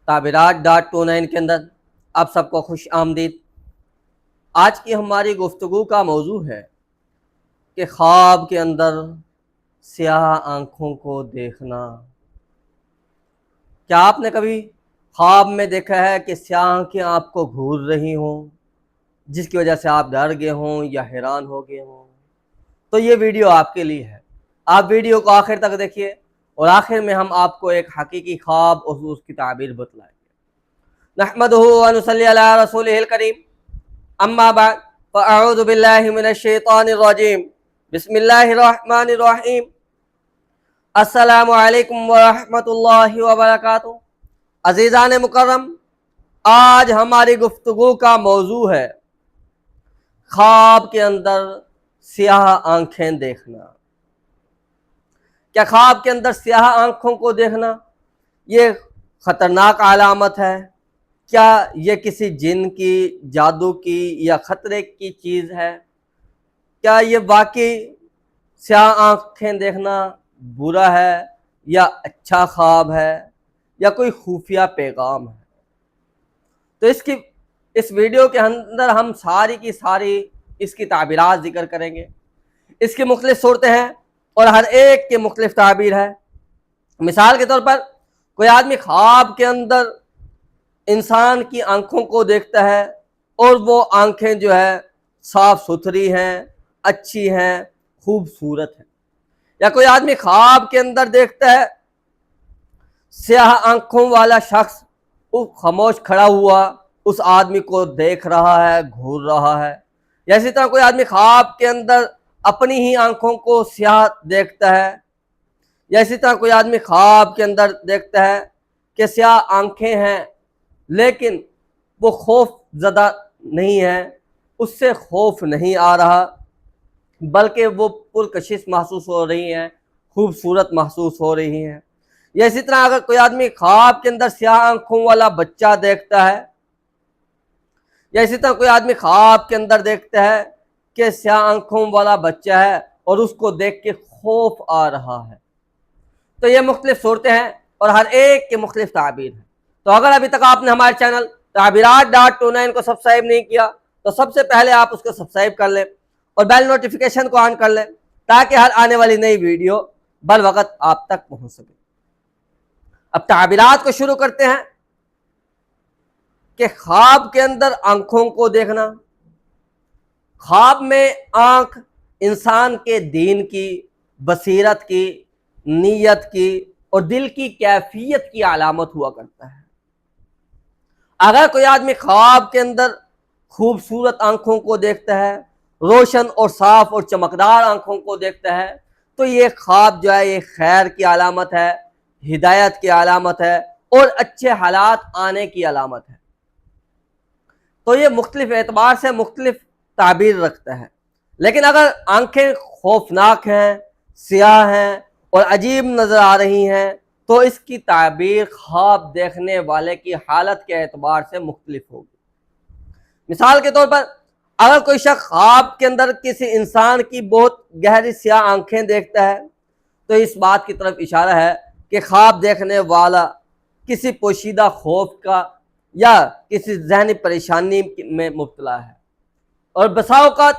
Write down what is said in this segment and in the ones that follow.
تعبیرات.29 کے اندر آپ سب کو خوش آمدید۔ آج کی ہماری گفتگو کا موضوع ہے کہ خواب کے اندر سیاہ آنکھوں کو دیکھنا۔ کیا آپ نے کبھی خواب میں دیکھا ہے کہ سیاہ آنکھیں آپ کو گھور رہی ہوں، جس کی وجہ سے آپ ڈر گئے ہوں یا حیران ہو گئے ہوں؟ تو یہ ویڈیو آپ کے لیے ہے، آپ ویڈیو کو آخر تک دیکھیے، اور آخر میں ہم آپ کو ایک حقیقی خواب اور اس کی تعبیر بتلائیں گے۔ نحمدہ ونصلی علی رسولہ الکریم، اما بعد فاعوذ باللہ من الشیطان الرجیم، بسم اللہ الرحمن الرحیم۔ السلام علیکم ورحمۃ اللہ وبرکاتہ۔ عزیزان مکرم، آج ہماری گفتگو کا موضوع ہے خواب کے اندر سیاہ آنکھیں دیکھنا۔ کیا خواب کے اندر سیاہ آنکھوں کو دیکھنا یہ خطرناک علامت ہے؟ کیا یہ کسی جن کی، جادو کی یا خطرے کی چیز ہے؟ کیا یہ واقعی سیاہ آنکھیں دیکھنا برا ہے یا اچھا خواب ہے یا کوئی خفیہ پیغام ہے؟ تو اس ویڈیو کے اندر ہم ساری کی ساری اس کی تعبیرات ذکر کریں گے۔ اس کی مختلف صورتیں ہیں اور ہر ایک کی مختلف تعبیر ہے۔ مثال کے طور پر کوئی آدمی خواب کے اندر انسان کی آنکھوں کو دیکھتا ہے اور وہ آنکھیں جو ہے صاف ستھری ہیں، اچھی ہیں، خوبصورت ہیں۔ یا کوئی آدمی خواب کے اندر دیکھتا ہے سیاہ آنکھوں والا شخص خاموش کھڑا ہوا اس آدمی کو دیکھ رہا ہے، گھور رہا ہے۔ یا اسی طرح کوئی آدمی خواب کے اندر اپنی ہی آنکھوں کو سیاہ دیکھتا ہے۔ یا اسی طرح کوئی آدمی خواب کے اندر دیکھتا ہے کہ سیاہ آنکھیں ہیں لیکن وہ خوف زدہ نہیں ہے، اس سے خوف نہیں آ رہا بلکہ وہ پرکشش محسوس ہو رہی ہیں، خوبصورت محسوس ہو رہی ہیں۔ یا اسی طرح اگر کوئی آدمی خواب کے اندر سیاہ آنکھوں والا بچہ دیکھتا ہے، یا اسی طرح کوئی آدمی خواب کے اندر دیکھتا ہے کہ سیاہ آنکھوں والا بچہ ہے اور اس کو دیکھ کے خوف آ رہا ہے، تو یہ مختلف صورتیں ہیں اور ہر ایک کے مختلف تعبیر ہیں۔ تو اگر ابھی تک آپ نے ہمارے چینل تعبیرات.29 کو سبسکرائب نہیں کیا تو سب سے پہلے آپ اس کو سبسکرائب کر لیں اور بیل نوٹیفیکیشن کو آن کر لیں تاکہ ہر آنے والی نئی ویڈیو بروقت آپ تک پہنچ سکے۔ اب تعبیرات کو شروع کرتے ہیں کہ خواب کے اندر آنکھوں کو دیکھنا۔ خواب میں آنکھ انسان کے دین کی، بصیرت کی، نیت کی اور دل کی کیفیت کی علامت ہوا کرتا ہے۔ اگر کوئی آدمی خواب کے اندر خوبصورت آنکھوں کو دیکھتا ہے، روشن اور صاف اور چمکدار آنکھوں کو دیکھتا ہے، تو یہ خواب جو ہے یہ خیر کی علامت ہے، ہدایت کی علامت ہے اور اچھے حالات آنے کی علامت ہے۔ تو یہ مختلف اعتبار سے مختلف تعبیر رکھتا ہے۔ لیکن اگر آنکھیں خوفناک ہیں، سیاہ ہیں اور عجیب نظر آ رہی ہیں تو اس کی تعبیر خواب دیکھنے والے کی حالت کے اعتبار سے مختلف ہوگی۔ مثال کے طور پر اگر کوئی شخص خواب کے اندر کسی انسان کی بہت گہری سیاہ آنکھیں دیکھتا ہے تو اس بات کی طرف اشارہ ہے کہ خواب دیکھنے والا کسی پوشیدہ خوف کا یا کسی ذہنی پریشانی میں مبتلا ہے۔ اور بسا اوقات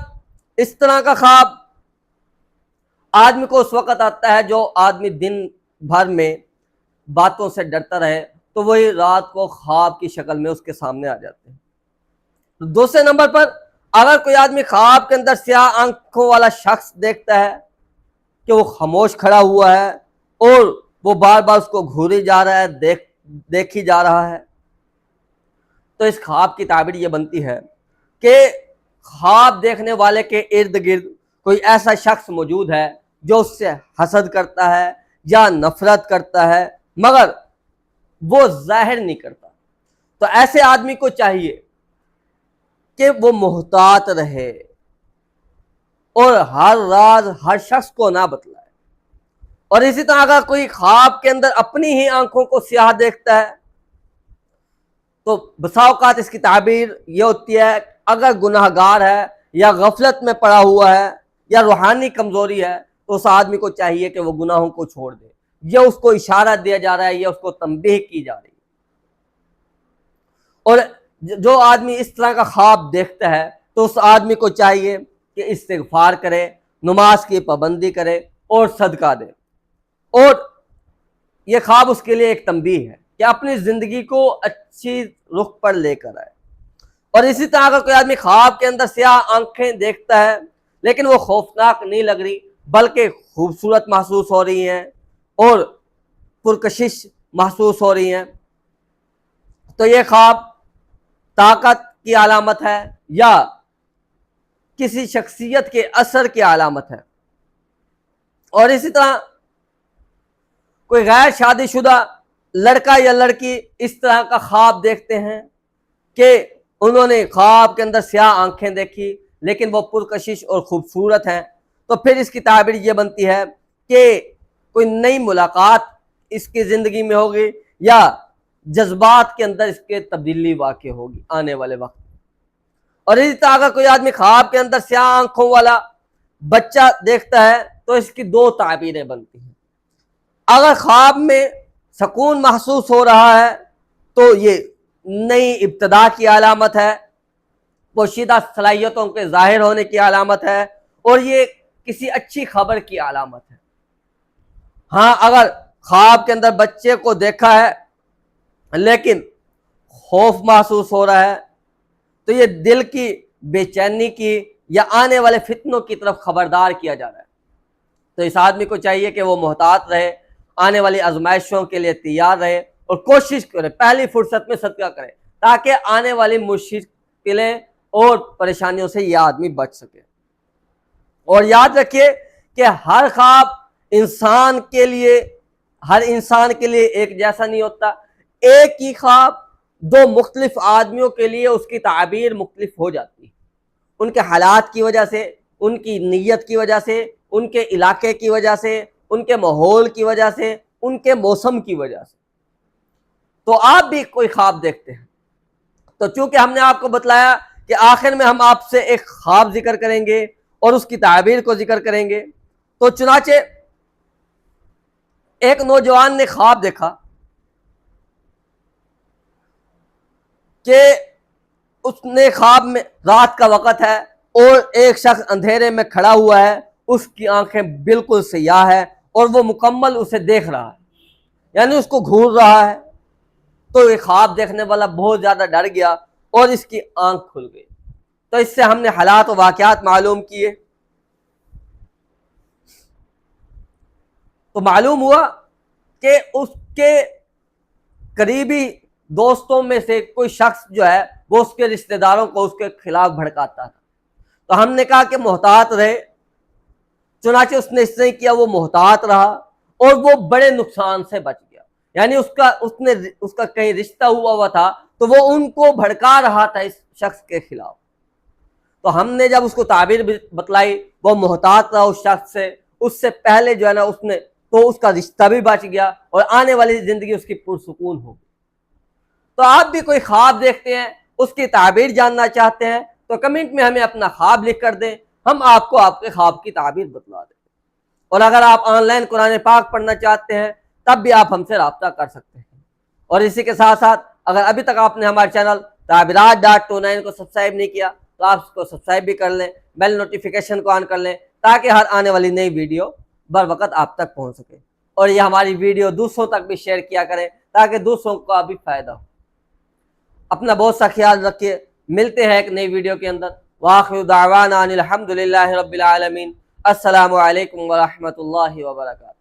اس طرح کا خواب آدمی کو اس وقت آتا ہے جو آدمی دن بھر میں باتوں سے ڈرتا رہے تو وہی رات کو خواب کی شکل میں اس کے سامنے آ جاتے ہیں۔ دوسرے نمبر پر اگر کوئی آدمی خواب کے اندر سیاہ آنکھوں والا شخص دیکھتا ہے کہ وہ خاموش کھڑا ہوا ہے اور وہ بار بار اس کو گھوری جا رہا ہے، دیکھی جا رہا ہے، تو اس خواب کی تعبیر یہ بنتی ہے کہ خواب دیکھنے والے کے ارد گرد کوئی ایسا شخص موجود ہے جو اس سے حسد کرتا ہے یا نفرت کرتا ہے مگر وہ ظاہر نہیں کرتا۔ تو ایسے آدمی کو چاہیے کہ وہ محتاط رہے اور ہر راز ہر شخص کو نہ بتلائے۔ اور اسی طرح اگر کوئی خواب کے اندر اپنی ہی آنکھوں کو سیاہ دیکھتا ہے تو بسا اوقات اس کی تعبیر یہ ہوتی ہے اگر گناہ گار ہے یا غفلت میں پڑا ہوا ہے یا روحانی کمزوری ہے تو اس آدمی کو چاہیے کہ وہ گناہوں کو چھوڑ دے۔ یہ اس کو اشارہ دیا جا رہا ہے، یہ اس کو تنبیہ کی جا رہی ہے۔ اور جو آدمی اس طرح کا خواب دیکھتا ہے تو اس آدمی کو چاہیے کہ استغفار کرے، نماز کی پابندی کرے اور صدقہ دے، اور یہ خواب اس کے لیے ایک تنبیہ ہے کہ اپنی زندگی کو اچھی رخ پر لے کر آئے۔ اور اسی طرح اگر کوئی آدمی خواب کے اندر سیاہ آنکھیں دیکھتا ہے لیکن وہ خوفناک نہیں لگ رہی بلکہ خوبصورت محسوس ہو رہی ہیں اور پرکشش محسوس ہو رہی ہیں، تو یہ خواب طاقت کی علامت ہے یا کسی شخصیت کے اثر کی علامت ہے۔ اور اسی طرح کوئی غیر شادی شدہ لڑکا یا لڑکی اس طرح کا خواب دیکھتے ہیں کہ انہوں نے خواب کے اندر سیاہ آنکھیں دیکھی لیکن وہ پرکشش اور خوبصورت ہیں، تو پھر اس کی تعبیر یہ بنتی ہے کہ کوئی نئی ملاقات اس کی زندگی میں ہوگی یا جذبات کے اندر اس کے تبدیلی واقع ہوگی آنے والے وقت۔ اور اسی طرح اگر کوئی آدمی خواب کے اندر سیاہ آنکھوں والا بچہ دیکھتا ہے تو اس کی دو تعبیریں بنتی ہیں۔ اگر خواب میں سکون محسوس ہو رہا ہے تو یہ نئی ابتدا کی علامت ہے، پوشیدہ صلاحیتوں کے ظاہر ہونے کی علامت ہے، اور یہ کسی اچھی خبر کی علامت ہے۔ ہاں اگر خواب کے اندر بچے کو دیکھا ہے لیکن خوف محسوس ہو رہا ہے تو یہ دل کی بے چینی کی یا آنے والے فتنوں کی طرف خبردار کیا جا رہا ہے۔ تو اس آدمی کو چاہیے کہ وہ محتاط رہے، آنے والی آزمائشوں کے لیے تیار رہے اور کوشش کرے پہلی فرصت میں صدقہ کرے تاکہ آنے والی مشکلیں اور پریشانیوں سے یہ آدمی بچ سکے۔ اور یاد رکھیے کہ ہر خواب ہر انسان کے لیے ایک جیسا نہیں ہوتا۔ ایک ہی خواب دو مختلف آدمیوں کے لیے اس کی تعبیر مختلف ہو جاتی ہے، ان کے حالات کی وجہ سے، ان کی نیت کی وجہ سے، ان کے علاقے کی وجہ سے، ان کے ماحول کی وجہ سے، ان کے موسم کی وجہ سے۔ تو آپ بھی کوئی خواب دیکھتے ہیں تو چونکہ ہم نے آپ کو بتلایا کہ آخر میں ہم آپ سے ایک خواب ذکر کریں گے اور اس کی تعبیر کو ذکر کریں گے، تو چنانچہ ایک نوجوان نے خواب دیکھا کہ اس نے خواب میں رات کا وقت ہے اور ایک شخص اندھیرے میں کھڑا ہوا ہے، اس کی آنکھیں بالکل سیاہ ہے اور وہ مکمل اسے دیکھ رہا ہے، یعنی اس کو گھور رہا ہے۔ تو یہ خواب دیکھنے والا بہت زیادہ ڈر گیا اور اس کی آنکھ کھل گئی۔ تو اس سے ہم نے حالات و واقعات معلوم کیے، تو معلوم ہوا کہ اس کے قریبی دوستوں میں سے کوئی شخص جو ہے وہ اس کے رشتہ داروں کو اس کے خلاف بھڑکاتا تھا۔ تو ہم نے کہا کہ محتاط رہے، چنانچہ اس نے اس طرح کیا، وہ محتاط رہا اور وہ بڑے نقصان سے بچ گیا، یعنی اس کا کہیں رشتہ ہوا تھا تو وہ ان کو بھڑکا رہا تھا اس شخص کے خلاف۔ تو ہم نے جب اس کو تعبیر بتلائی، وہ محتاط رہا اس شخص سے، اس سے پہلے جو ہے نا تو اس کا رشتہ بھی بچ گیا اور آنے والی زندگی اس کی پرسکون ہو گئی۔ تو آپ بھی کوئی خواب دیکھتے ہیں، اس کی تعبیر جاننا چاہتے ہیں تو کمنٹ میں ہمیں اپنا خواب لکھ کر دیں، ہم آپ کو آپ کے خواب کی تعبیر بتلا دیں۔ اور اگر آپ آن لائن قرآن پاک پڑھنا چاہتے ہیں تب بھی آپ ہم سے رابطہ کر سکتے ہیں۔ اور اسی کے ساتھ ساتھ اگر ابھی تک آپ نے ہمارے چینل تعبیرات.29 کو سبسکرائب نہیں کیا تو آپ اس کو سبسکرائب بھی کر لیں، بیل نوٹیفیکیشن کو آن کر لیں تاکہ ہر آنے والی نئی ویڈیو بر وقت آپ تک پہنچ سکے، اور یہ ہماری ویڈیو دوسروں تک بھی شیئر کیا کریں تاکہ دوسروں کو بھی فائدہ ہو۔ اپنا بہت سا خیال رکھیے، ملتے ہیں ایک نئی ویڈیو کے اندر۔ وآخر دعوانا ان الحمد للہ رب العالمین۔ السلام علیکم ورحمۃ اللہ وبرکاتہ۔